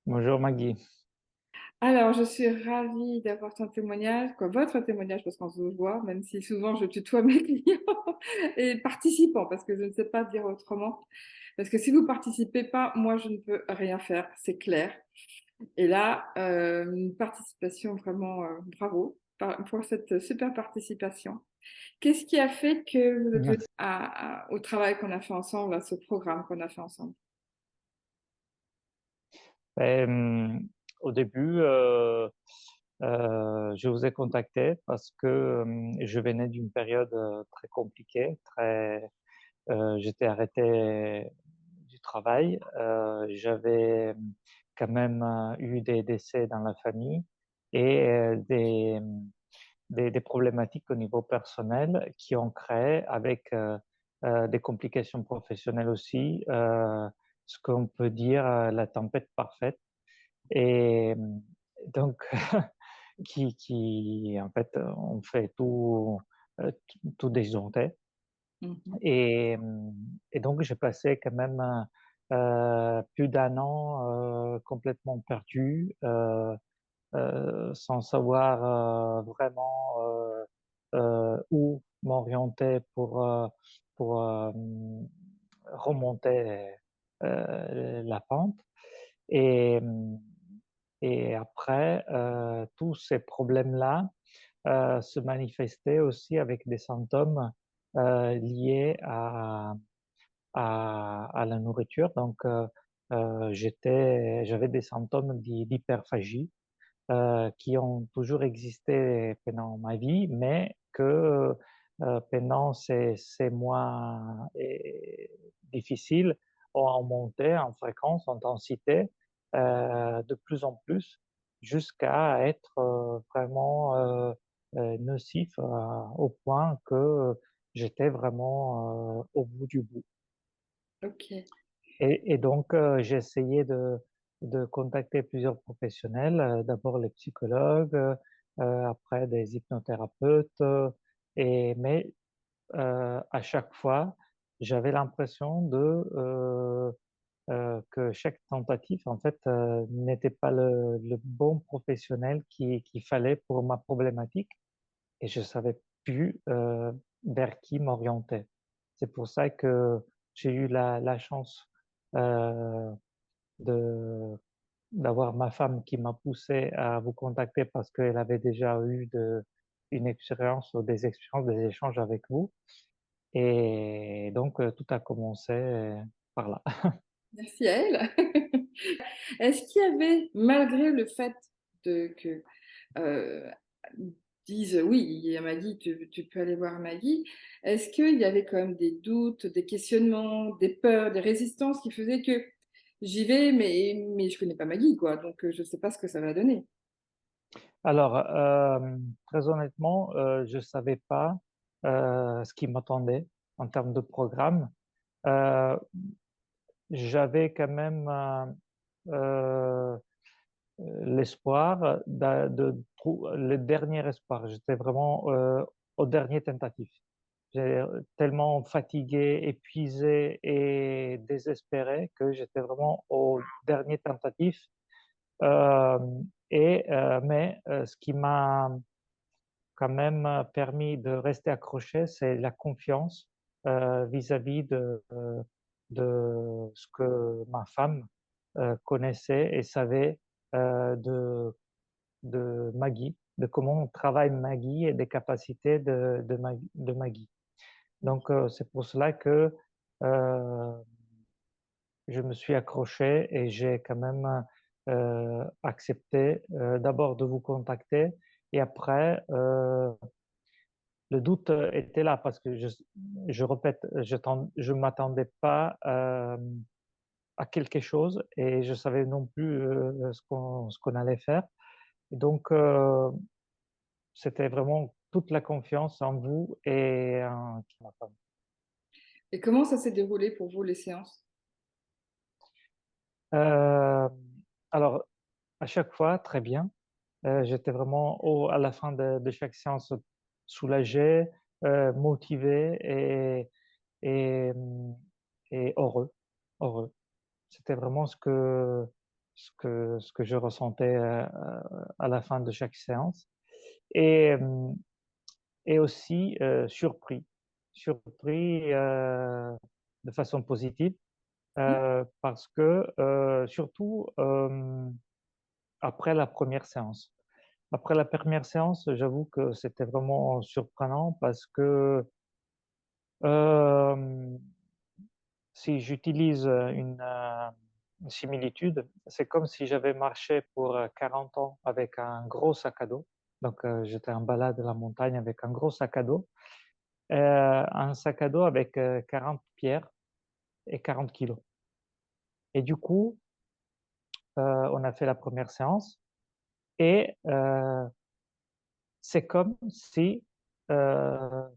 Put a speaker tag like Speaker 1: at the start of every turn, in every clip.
Speaker 1: Bonjour Maggie.
Speaker 2: Alors, je suis ravie d'avoir ton témoignage, quoi, votre témoignage, parce qu'on se voit, même si souvent je tutoie mes clients et participants, parce que je ne sais pas dire autrement. Parce que si vous participez pas, moi, je ne peux rien faire, c'est clair. Et là, une participation vraiment, bravo pour cette super participation. Qu'est-ce qui a fait que vous êtes venu
Speaker 1: Merci.
Speaker 2: au travail qu'on a fait ensemble, à ce programme qu'on a fait ensemble?
Speaker 1: Euh, Au début, je vous ai contacté parce que je venais d'une période très compliquée, j'étais arrêté du travail. J'avais quand même eu des décès dans la famille et des problématiques au niveau personnel qui ont créé avec des complications professionnelles aussi, ce qu'on peut dire la tempête parfaite. Et donc, en fait, on fait tout disjoncter.
Speaker 2: Mhm.
Speaker 1: Et, euh, et donc, j'ai passé quand même plus d'un an complètement perdu, sans savoir vraiment où m'orienter pour remonter la pente. Et, euh, et après, tous ces problèmes-là se manifestaient aussi avec des symptômes liés à la nourriture. Donc, j'avais des symptômes d'hyperphagie qui ont toujours existé pendant ma vie, mais que pendant ces mois difficiles ont augmenté en fréquence, en intensité, de plus en plus, jusqu'à être vraiment nocif au point que j'étais vraiment au bout du bout.
Speaker 2: Ok.
Speaker 1: Et donc, j'ai essayé de contacter plusieurs professionnels, d'abord les psychologues, après des hypnothérapeutes, mais à chaque fois, j'avais l'impression que chaque tentative, en fait, n'était pas le bon professionnel qu'il fallait pour ma problématique et je savais plus vers qui m'orienter. C'est pour ça que j'ai eu la chance euh, de d'avoir ma femme qui m'a poussé à vous contacter parce qu'elle avait déjà eu une expérience ou des expériences, des échanges avec vous. Et donc, tout a commencé par là.
Speaker 2: Merci à elle. Est-ce qu'il y avait, malgré le fait que euh, disent oui, il y a Maggie, tu peux aller voir Maggie, est-ce qu'il y avait quand même des doutes, des questionnements, des peurs, des résistances qui faisaient que j'y vais, mais je connais pas Maggie, quoi, donc je sais pas ce que ça va donner.
Speaker 1: Alors, très honnêtement, je savais pas ce qui m'attendait en termes de programme. Euh, J'avais quand même euh, l'espoir le dernier espoir. J'étais vraiment au dernier tentative. J'ai tellement fatigué, épuisé et désespéré que j'étais vraiment au dernier tentative. Euh, mais ce qui m'a quand même permis de rester accroché, c'est la confiance vis-à-vis de ce que ma femme connaissait et savait de Maggie, de comment on travaille Maggie et des capacités de Maggie. Donc, c'est pour cela que euh, je me suis accroché et j'ai quand même accepté d'abord de vous contacter et après, le doute était là parce que je répète, je m'attendais pas à quelque chose et je savais non plus ce qu'on allait faire. Et donc, c'était vraiment toute la confiance en vous et en ma femme.
Speaker 2: Et comment ça s'est déroulé pour vous, les séances?
Speaker 1: Euh, alors, à chaque fois, très bien. J'étais vraiment à la fin de chaque séance soulagé, motivé et, et heureux. Heureux. C'était vraiment ce que je ressentais à la fin de chaque séance. Et, et aussi surpris de façon positive parce que surtout après la première séance. Après la première séance, j'avoue que c'était vraiment surprenant parce que euh, si j'utilise une similitude, c'est comme si j'avais marché pour 40 ans avec un gros sac à dos. Donc, j'étais en balade à la montagne avec un gros sac à dos, un sac à dos avec 40 pierres et 40 kilos. Et du coup, on a fait la première séance et c'est comme si euh,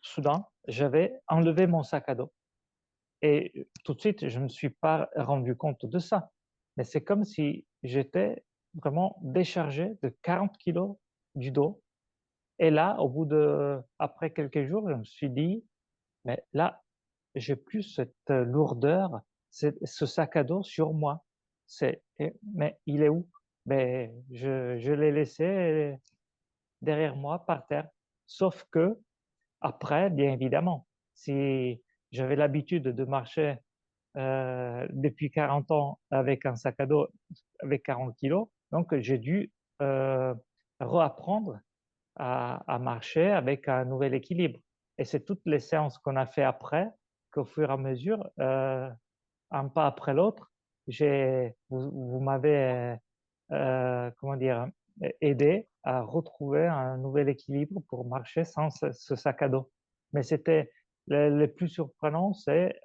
Speaker 1: soudain, j'avais enlevé mon sac à dos. Et tout de suite, je ne me suis pas rendu compte de ça. Mais c'est comme si j'étais vraiment déchargé de 40 kilos du dos. Et là, après quelques jours, je me suis dit, mais là, j'ai plus cette lourdeur, ce sac à dos sur moi. Mais il est où? Mais je l'ai laissé derrière moi par terre. Sauf que après, bien évidemment, si j'avais l'habitude de marcher depuis 40 ans avec un sac à dos avec 40 kilos, donc j'ai dû euh, reapprendre à marcher avec un nouvel équilibre. Et c'est toutes les séances qu'on a fait après qu'au fur et à mesure, un pas après l'autre, vous m'avez, comment dire, aidé à retrouver un nouvel équilibre pour marcher sans ce sac à dos. Mais c'était le plus surprenant, c'est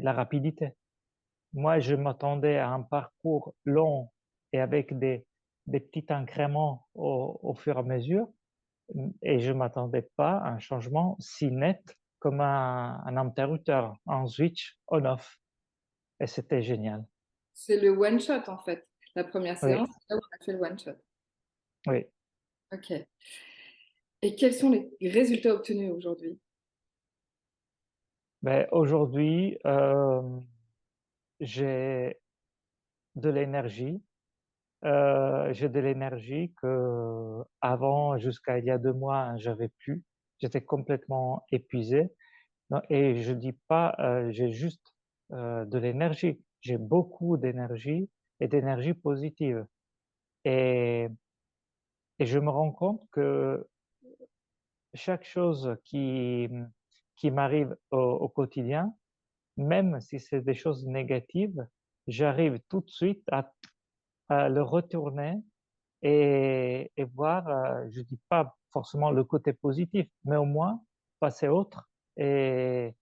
Speaker 1: la rapidité. Moi, je m'attendais à un parcours long et avec des petits incréments au fur et à mesure, et je m'attendais pas à un changement si net comme un interrupteur, un switch on-off. Et c'était génial.
Speaker 2: C'est le one shot en fait. La première
Speaker 1: Oui,
Speaker 2: séance, c'est là où on a fait le one shot.
Speaker 1: oui.
Speaker 2: Ok. Et quels sont les résultats obtenus aujourd'hui?
Speaker 1: Mais aujourd'hui, j'ai de l'énergie. J'ai de l'énergie que avant, jusqu'à il y a 2 mois, j'avais plus. J'étais complètement épuisé. Non, et je dis pas, j'ai juste de l'énergie. J'ai beaucoup d'énergie et d'énergie positive. Et, et je me rends compte que chaque chose qui m'arrive au quotidien, même si c'est des choses négatives, j'arrive tout de suite à le retourner et voir, je dis pas forcément le côté positif, mais au moins passer autre et,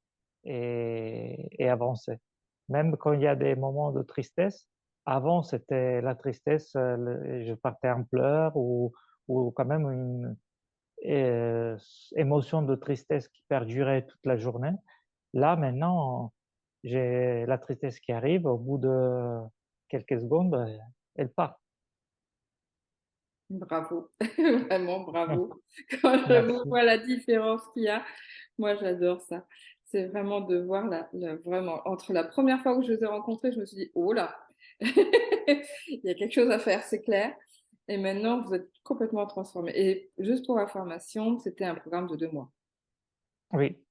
Speaker 1: et avancer. Même quand il y a des moments de tristesse, avant c'était la tristesse, je partais en pleurs ou quand même une euh, émotion de tristesse qui perdurait toute la journée. Là maintenant, j'ai la tristesse qui arrive, au bout de quelques secondes, elle part.
Speaker 2: Bravo, vraiment bravo. Quand je
Speaker 1: Merci.
Speaker 2: vois la différence qu'il y a, moi j'adore ça. C'est vraiment de voir vraiment entre la première fois où je les ai rencontrés, je me suis dit, oh là, il y a quelque chose à faire, c'est clair. Et maintenant, vous êtes complètement transformé. Et juste pour information, c'était un programme de 2 mois.
Speaker 1: Oui.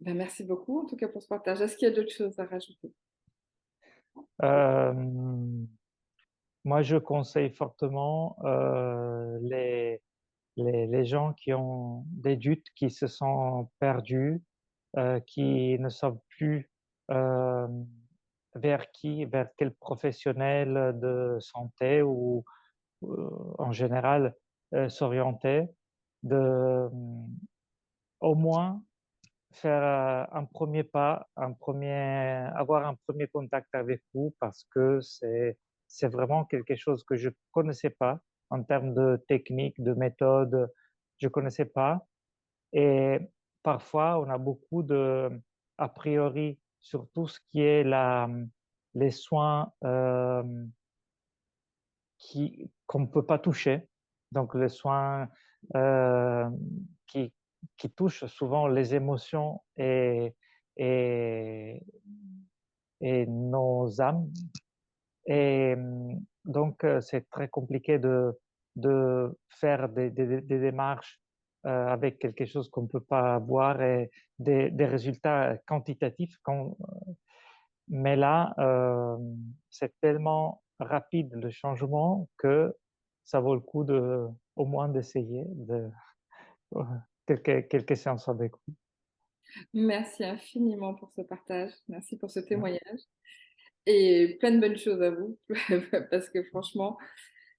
Speaker 2: Ben, merci beaucoup en tout cas pour ce partage. Est-ce qu'il y a d'autres choses à rajouter?
Speaker 1: Euh, Moi, je conseille fortement les gens qui ont des doutes, qui se sont perdus, qui ne savent plus euh, vers quel professionnel de santé ou en général s'orienter, de au moins faire un premier pas, avoir un premier contact avec vous parce que c'est vraiment quelque chose que je connaissais pas en termes de technique, de méthode, je connaissais pas. Et parfois, on a beaucoup de a priori sur tout ce qui est les soins qu'on ne peut pas toucher. Donc, les soins euh, qui, qui touchent souvent les émotions et nos âmes. Et donc, c'est très compliqué de faire des démarches avec quelque chose qu'on ne peut pas voir et des résultats quantitatifs. Mais là, c'est tellement rapide le changement que ça vaut le coup au moins d'essayer quelques séances avec vous.
Speaker 2: Merci infiniment pour ce partage. Merci pour ce
Speaker 1: Ouais.
Speaker 2: témoignage. Et plein de bonnes choses à vous, parce que franchement,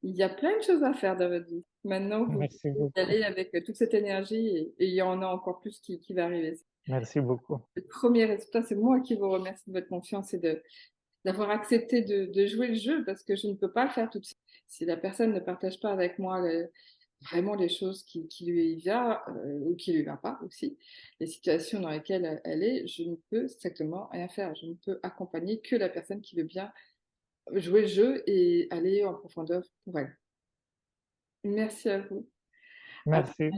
Speaker 2: il y a plein de choses à faire dans votre vie. Maintenant, vous
Speaker 1: Merci
Speaker 2: pouvez y
Speaker 1: beaucoup.
Speaker 2: aller avec toute cette énergie et il y en a encore plus qui va arriver.
Speaker 1: Merci beaucoup.
Speaker 2: Le premier résultat, c'est moi qui vous remercie de votre confiance et d'avoir accepté de jouer le jeu parce que je ne peux pas le faire toute seule. Si la personne ne partage pas avec moi vraiment les choses qui lui vient ou qui lui va pas aussi, les situations dans lesquelles elle est, je ne peux strictement rien faire. Je ne peux accompagner que la personne qui veut bien jouer le jeu et aller en profondeur pour elle. Merci à vous. À
Speaker 1: Merci.